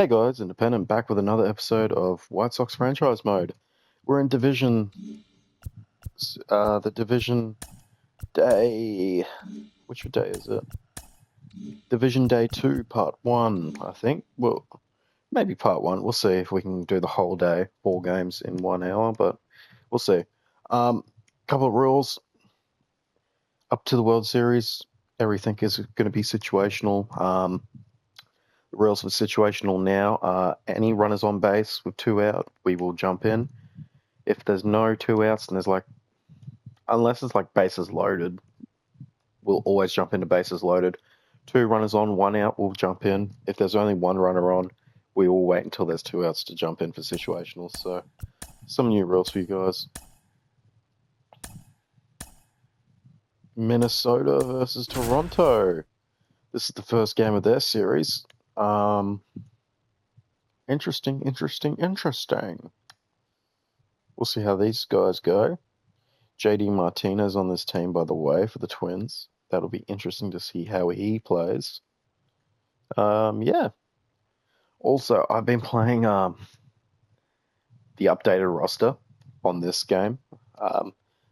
Hey guys, Independent back with another episode of White Sox Franchise Mode. We're in the Division Day. Which day is it? Division Day 2, Part 1, I think. Well, maybe Part 1. We'll see if we can do the whole day, 4 games in 1 hour, but we'll see. Couple of rules. Up to the World Series, everything is going to be situational. The rules for situational now are any runners on base with 2 out, we will jump in. If there's no 2 outs, and unless it's like bases loaded, we'll always jump into bases loaded. 2 runners on, 1 out, we'll jump in. If there's only 1 runner on, we will wait until there's 2 outs to jump in for situationals. So, some new rules for you guys. Minnesota versus Toronto. This is the first game of their series. Interesting. We'll see how these guys go. JD Martinez on this team, by the way, for the Twins. That'll be interesting to see how he plays. Yeah. Also, I've been playing the updated roster on this game.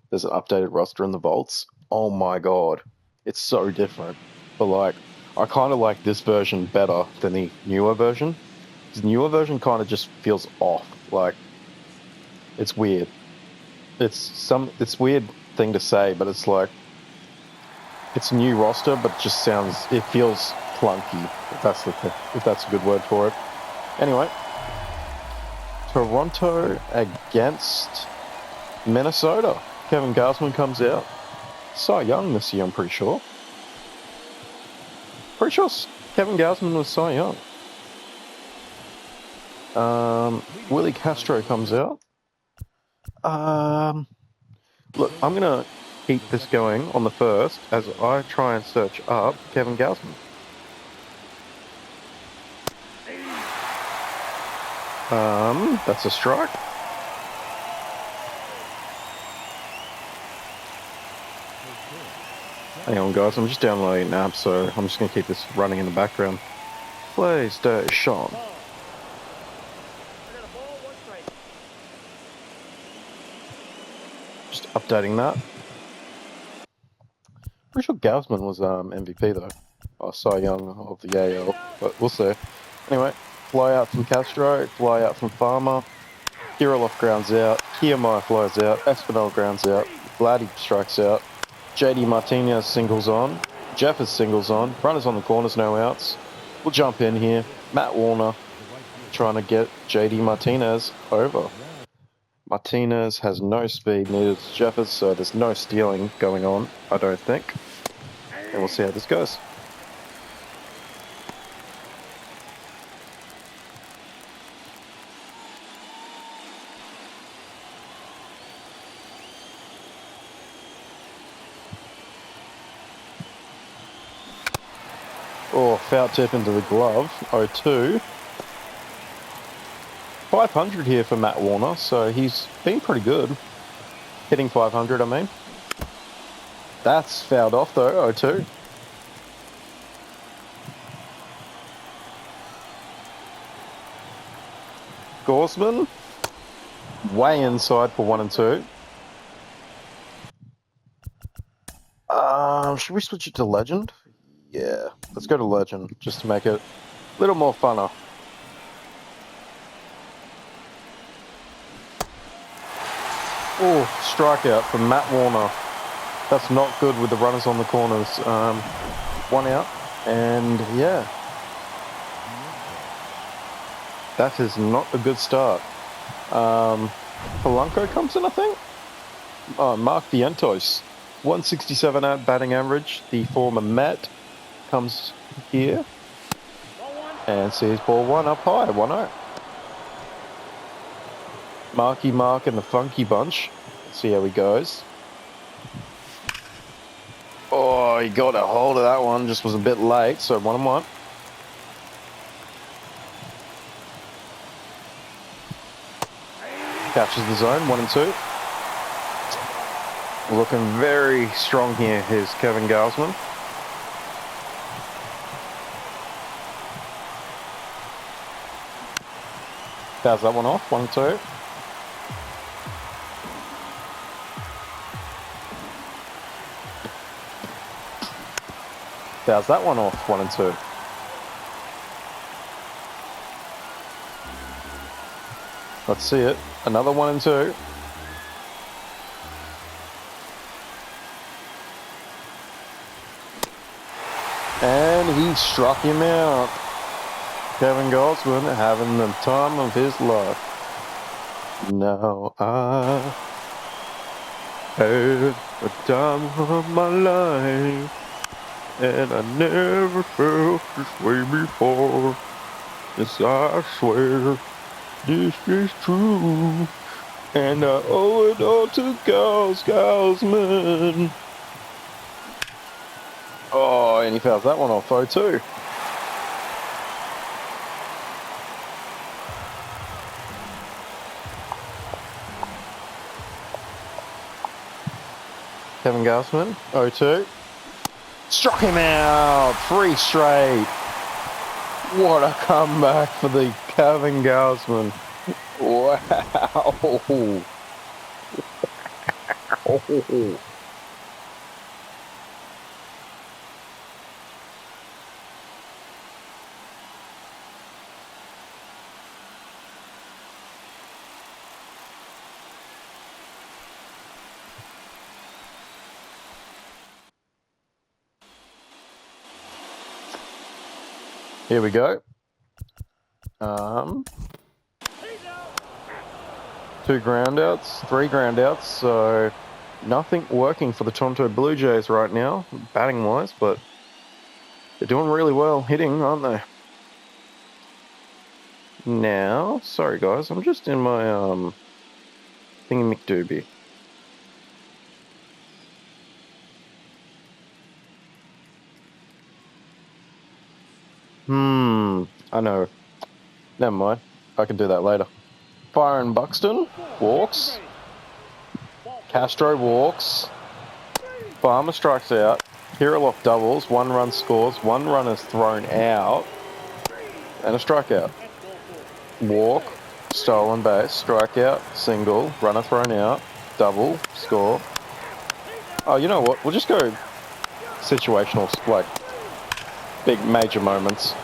There's an updated roster in the vaults. Oh my god. It's so different. But I kind of like this version better than the newer version. The newer version kind of just feels off. It's weird. It's weird thing to say, but it's like it's a new roster, but it feels clunky. If that's a good word for it. Anyway, Toronto against Minnesota. Kevin Gausman comes out. Cy Young this year, I'm pretty sure. Kevin Gausman was Cy Young. Willie Castro comes out. Look, I'm going to keep this going on the first as I try and search up Kevin Gausman. That's a strike. Hang on, guys, I'm just downloading an app, so I'm just going to keep this running in the background. PlayStation. Just updating that. Pretty sure Gausman was MVP though. Oh, Cy Young of the AL, but we'll see. Anyway, fly out from Castro, fly out from Farmer. Kirilloff grounds out, Kiermaier flies out, Espinal grounds out, Vladdy strikes out, JD Martinez singles on, Jeffers singles on, runners on the corners, no outs. We'll jump in here. Matt Warner trying to get JD Martinez over. Martinez has no speed, neither does Jeffers, so there's no stealing going on, I don't think. And we'll see how this goes. Oh, foul tip into the glove. 0-2. 500 here for Matt Warner, so he's been pretty good. Hitting 500, I mean. That's fouled off though, 0-2. Gausman, way inside for 1 and 2. Should we switch it to Legend? Yeah, let's go to Legend, just to make it a little more funner. Oh, strikeout from Matt Warner. That's not good with the runners on the corners. 1 out, and yeah. That is not a good start. Polanco comes in, I think? Oh, Mark Vientos. 167 out batting average. The former Met comes here and sees ball 1 up high, 1-0. Marky Mark and the Funky Bunch. Let's see how he goes. Oh, he got a hold of that one, just was a bit late, so 1-1. Catches the zone, 1 and 2. Looking very strong here, here's Kevin Gausman. Fouls that one off. 1 and 2. Fouls that one off. 1 and 2. Let's see it. Another 1 and 2. And he struck him out. Kevin Gosman having the time of his life. Now I had the time of my life, and I never felt this way before. Yes, I swear this is true, and I owe it all to Gosman. Oh, and he fouls that one off, 0-2. Kevin Gosman, 0-2. Struck him out, 3 straight. What a comeback for the Kevin Gosman. Wow. Here we go. 2 groundouts, 3 groundouts, so nothing working for the Toronto Blue Jays right now, batting wise, but they're doing really well hitting, aren't they? Now, sorry guys, I'm just in my thingy McDoobie. I know. Never mind. I can do that later. Byron Buxton walks. Castro walks. Farmer strikes out. Kirilov doubles. 1 run scores. 1 run is thrown out. And a strikeout. Walk. Stolen base. Strikeout. Single. Runner thrown out. Double. Score. Oh, you know what? We'll just go situational, like big major moments.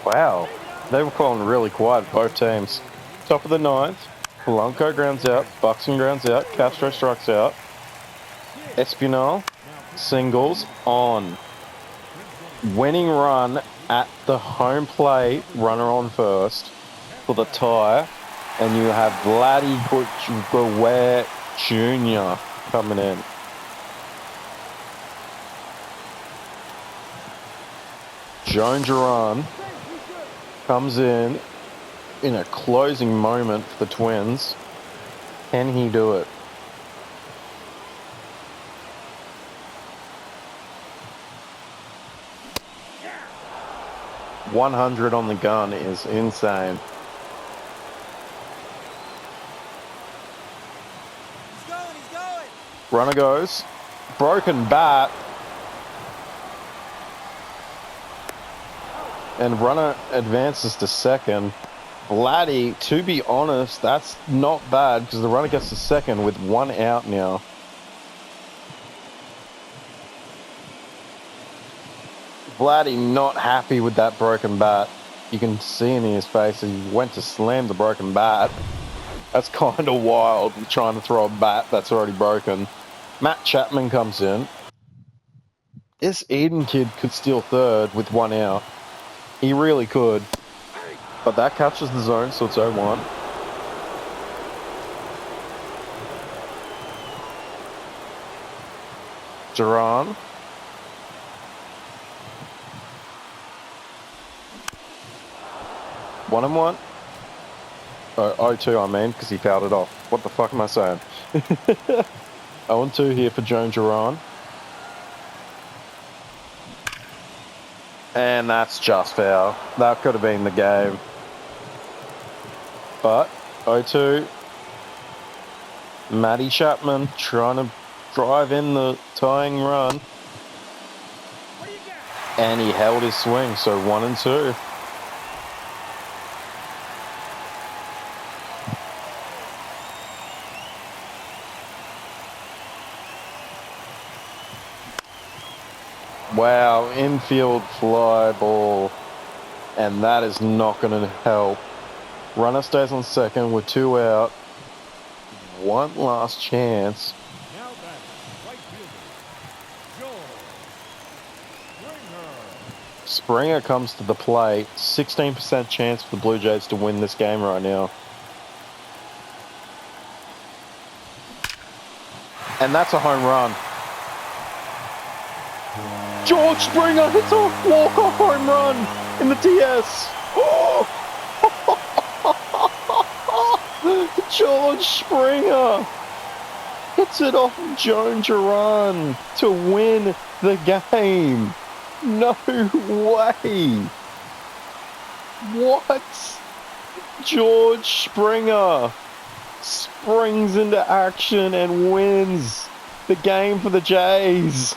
Wow, they were calling really quiet, both teams. Top of the 9th, Polanco grounds out, Buxton grounds out, Castro strikes out, Espinal singles on. Winning run at the home plate, runner on first for the tie, and you have Vladdy Guerrero Jr. coming in. Joan Duran comes in a closing moment for the Twins. Can he do it? .100 on the gun is insane. He's going. Runner goes. Broken bat. And runner advances to second. Vladdy, to be honest, that's not bad because the runner gets to second with 1 out now. Vladdy not happy with that broken bat. You can see in his face he went to slam the broken bat. That's kind of wild, trying to throw a bat that's already broken. Matt Chapman comes in. This Eden kid could steal third with 1 out. He really could. But that catches the zone, so it's 0-1. Duran. One and 1. 0-2, I mean, because he fouled it off. What the fuck am I saying? 0-2 here for Joan Duran. And that's just foul. That could have been the game. But 0-2. Matty Chapman trying to drive in the tying run. And he held his swing, so 1-2. Wow, infield fly ball. And that is not going to help. Runner stays on second with 2 out. One last chance. Now back, right fielder, Springer comes to the plate. 16% chance for the Blue Jays to win this game right now. And that's a home run. George Springer hits a walk-off home run in the DS. Oh! George Springer hits it off Joan Duran to win the game. No way. What? George Springer springs into action and wins the game for the Jays.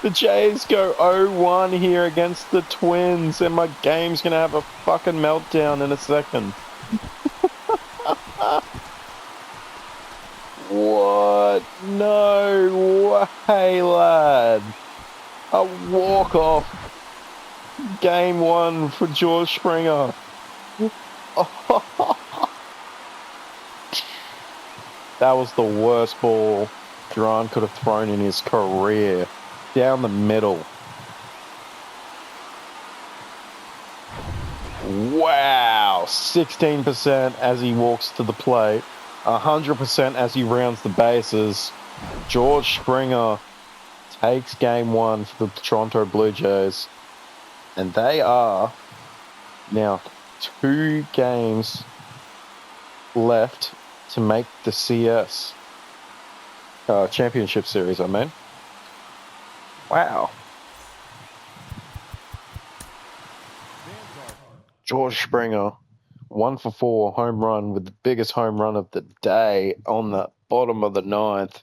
The Jays go 0-1 here against the Twins, and my game's going to have a fucking meltdown in a second. What? No way, lad. A walk-off. Game 1 for George Springer. That was the worst ball Duran could have thrown in his career. Down the middle. Wow. 16% as he walks to the plate. 100% as he rounds the bases. George Springer takes game 1 for the Toronto Blue Jays. And they are now 2 games left to make the CS Championship Series, I mean. Wow. George Springer, 1 for 4 home run with the biggest home run of the day on the bottom of the 9th.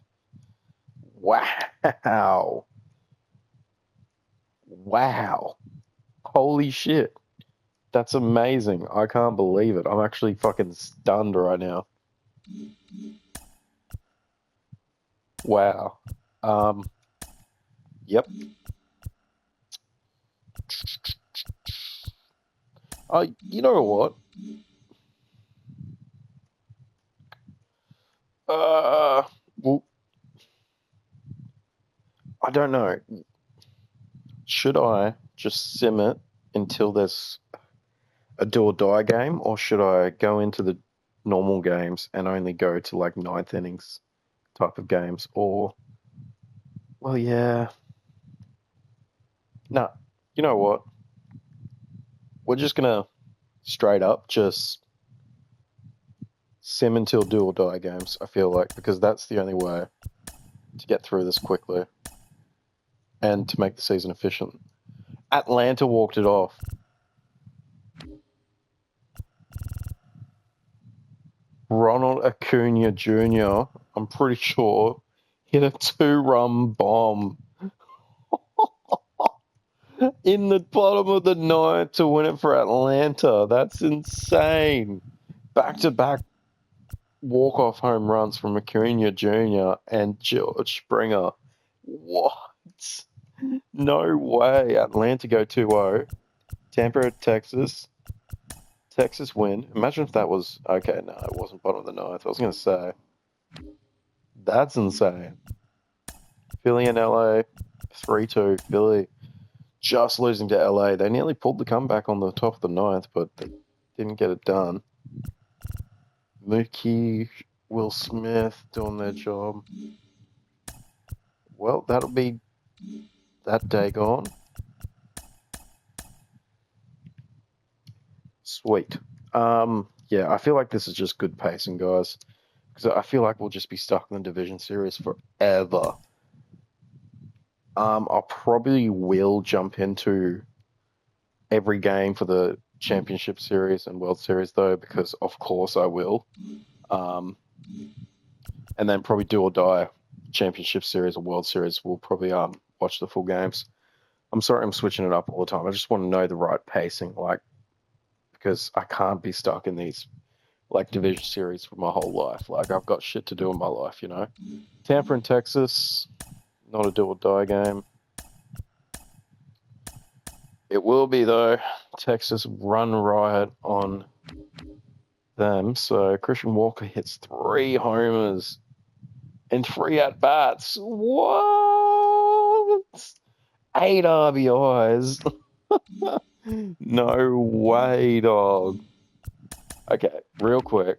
Wow. Wow. Holy shit. That's amazing. I can't believe it. I'm actually fucking stunned right now. Wow. Yep. You know what? Well, I don't know. Should I just sim it until there's a do or die game, or should I go into the normal games and only go to like 9th innings type of games? Or, well, yeah. Nah, you know what? We're just gonna straight up just sim until do or die games, I feel like, because that's the only way to get through this quickly and to make the season efficient. Atlanta walked it off. Ronald Acuna Jr., I'm pretty sure, hit a 2-run bomb in the bottom of the 9th to win it for Atlanta. That's insane. Back-to-back walk-off home runs from Acuna Jr. and George Springer. What? No way. Atlanta go 2-0. Tampa, Texas. Texas win. Imagine if that was... Okay, no, it wasn't bottom of the 9th. I was going to say. That's insane. Philly and LA, 3-2. Philly just losing to LA. They nearly pulled the comeback on the top of the 9th, but they didn't get it done. Mookie, Will Smith doing their job. Well, that'll be that day gone. Sweet. Yeah, I feel like this is just good pacing, guys. Because I feel like we'll just be stuck in the Division Series forever. I'll probably will jump into every game for the Championship Series and World Series though, because of course I will. And then probably do or die Championship Series or World Series. We'll probably watch the full games. I'm sorry I'm switching it up all the time. I just want to know the right pacing, like, because I can't be stuck in these like division series for my whole life. Like, I've got shit to do in my life, you know. Tampa and Texas, not a do or die game. It will be though. Texas run riot on them. So Christian Walker hits 3 homers and 3 at bats. What? 8 RBIs. No way, dog. Okay, real quick.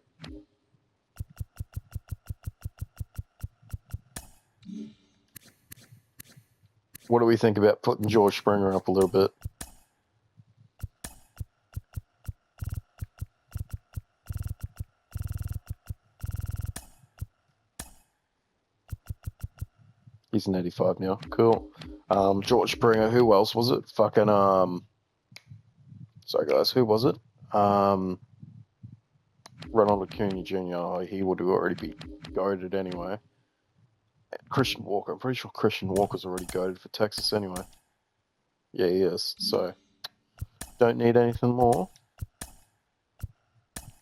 What do we think about putting George Springer up a little bit? He's an 85 now. Cool. George Springer. Who else was it? Fucking Sorry guys, who was it? Ronald Acuna Jr. He would already be goaded anyway. Christian Walker. I'm pretty sure Christian Walker's already goaded for Texas anyway. Yeah, he is. So don't need anything more.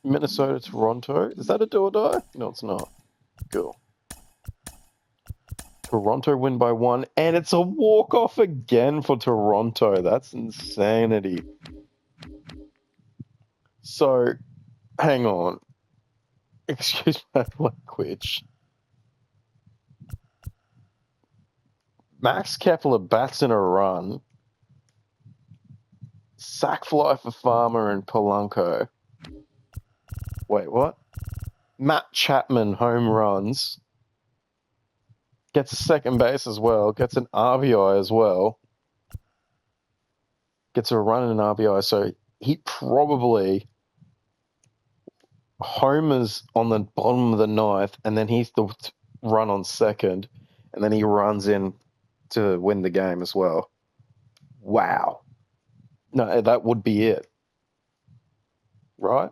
Minnesota, Toronto. Is that a do or die? No, it's not. Cool. Toronto win by 1, and it's a walk-off again for Toronto. That's insanity. So, hang on. Excuse my language. Max Kepler bats in a run. Sack fly for Farmer and Polanco. Wait, what? Matt Chapman home runs. Gets a second base as well. Gets an RBI as well. Gets a run and an RBI. So he probably homers on the bottom of the ninth, and then he's the run on second, and then he runs in to win the game as well. Wow. No, that would be it. Right?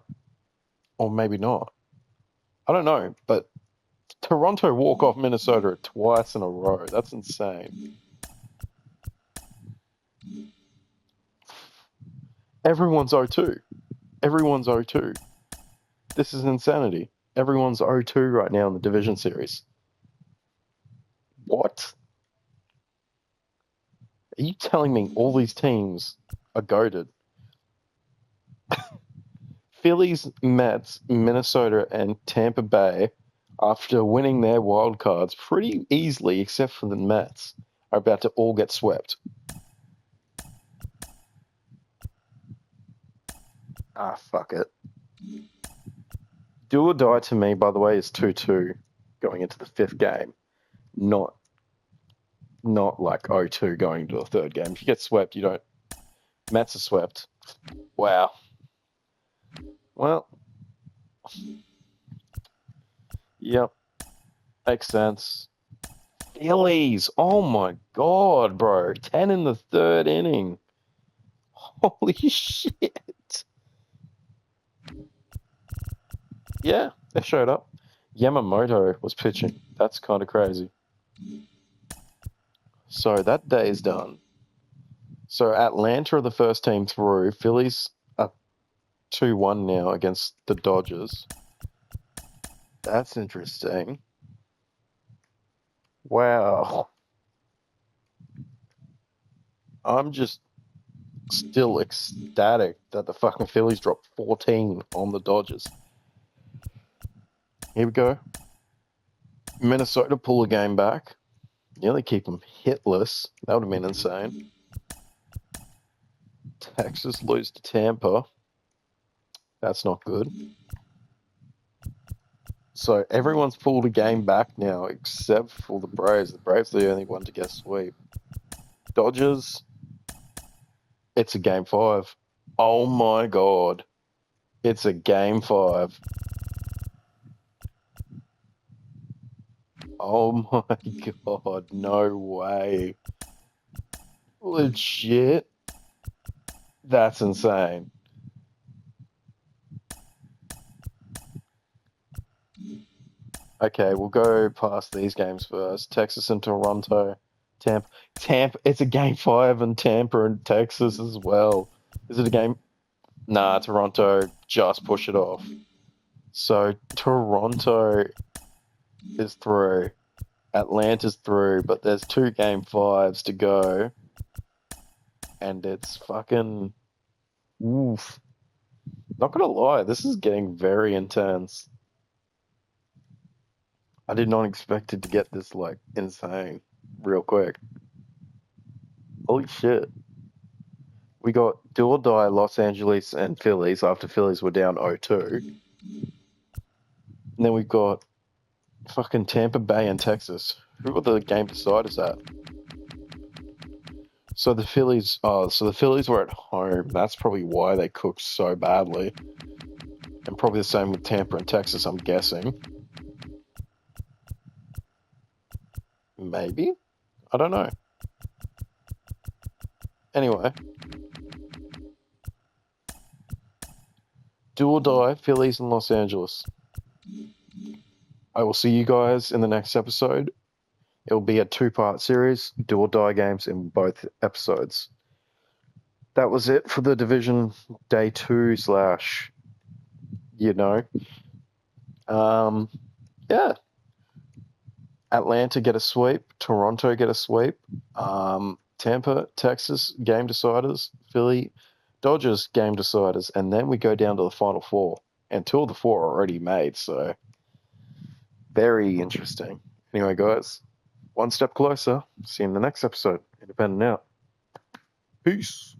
Or maybe not. I don't know, but Toronto walk off Minnesota twice in a row. That's insane. Everyone's 0-2. Everyone's 0-2. This is insanity. Everyone's 0-2 right now in the Division Series. What? Are you telling me all these teams are goated? Phillies, Mets, Minnesota, and Tampa Bay, after winning their wild cards pretty easily, except for the Mets, are about to all get swept. Ah, fuck it. Do or die to me, by the way, is 2-2 going into the 5th game. Not like 0-2 going to the 3rd game. If you get swept, you don't. Mets are swept. Wow. Well, yep. Makes sense. Phillies. Oh my god, bro. 10 in the 3rd inning. Holy shit. Yeah, they showed up. Yamamoto was pitching. That's kind of crazy. So that day is done. So Atlanta are the first team through. Phillies are 2-1 now against the Dodgers. That's interesting. Wow. I'm just still ecstatic that the fucking Phillies dropped 14 on the Dodgers. Here we go. Minnesota pull a game back. Nearly keep them hitless. That would have been insane. Texas lose to Tampa. That's not good. So everyone's pulled a game back now except for the Braves. The Braves are the only one to get a sweep. Dodgers, it's a game 5. Oh my god. It's a game 5. Oh my god, no way. Legit? That's insane. Okay, we'll go past these games first. Texas and Toronto. Tampa. It's a game 5 in Tampa and Texas as well. Is it a game? Nah, Toronto just push it off. So Toronto is through. Atlanta's through, but there's 2 game 5s to go. And it's fucking oof. Not gonna lie, this is getting very intense. I did not expect it to get this like insane real quick. Holy shit. We got do or die Los Angeles and Phillies after Phillies were down 0-2. And then we've got fucking Tampa Bay and Texas. Who were the game deciders at? So the Phillies were at home. That's probably why they cooked so badly. And probably the same with Tampa and Texas, I'm guessing. Maybe? I don't know. Anyway, do or die, Phillies and Los Angeles. I will see you guys in the next episode. It will be a 2-part series, do or die games in both episodes. That was it for the division day 2 slash, you know. Yeah. Atlanta get a sweep, Toronto get a sweep, Tampa, Texas game deciders, Philly, Dodgers game deciders, and then we go down to the final 4. And 2 of the 4 are already made, so very interesting. Anyway, guys, one step closer. See you in the next episode. Independent out. Peace.